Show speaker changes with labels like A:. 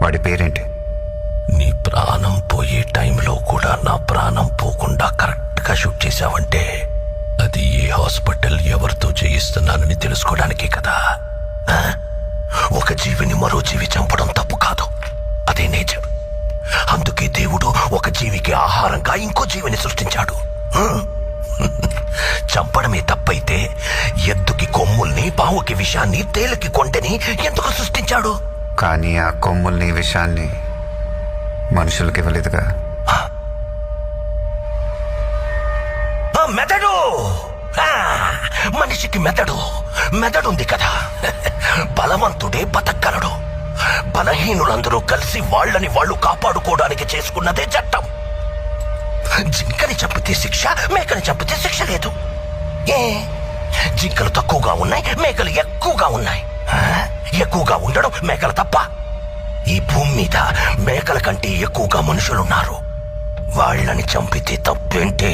A: వాడి పేరేంటి?
B: నీ ప్రాణం పోయే టైంలో కూడా నా ప్రాణం పోకుండా కరెక్ట్గా షూట్ చేశావంటే అది ఏ హాస్పిటల్ ఎవరితో చేయిస్తున్నానని తెలుసుకోవడానికే కదా. ఒక జీవిని మరో జీవి చంపడం తప్పు కాదు, అదే నేచర్. అందుకే దేవుడు ఒక జీవికి ఆహారంగా ఇంకో జీవిని సృష్టించాడు. చంపడమే తప్పైతే ఎద్దుకి కొమ్ముల్ని, పావుకి విషాన్ని, తేలికి కొంటని ఎందుకు సృష్టించాడు?
A: కానీ ఆ కొమ్ముల్ని, విషాన్ని మనుషులకి ఇవ్వలేదుగా.
B: మెదడు, మనిషికి మెదడుంది కదా. బలవంతుడే బతకగలడు. బలహీనులందరూ కలిసి వాళ్ళని వాళ్ళు కాపాడుకోవడానికి చేసుకున్నదే చట్టం. జింకని చంపితే శిక్ష, మేకని చంపితే శిక్ష లేదు. ఏ జింకలు తక్కువగా ఉన్నాయి, మేకలు ఎక్కువగా ఉన్నాయి. ఎక్కువగా ఉండడం మేకలు తప్ప? ఈ భూమి మీద మేకల కంటే ఎక్కువగా మనుషులున్నారు. వాళ్ళని చంపితే తప్పేంటే?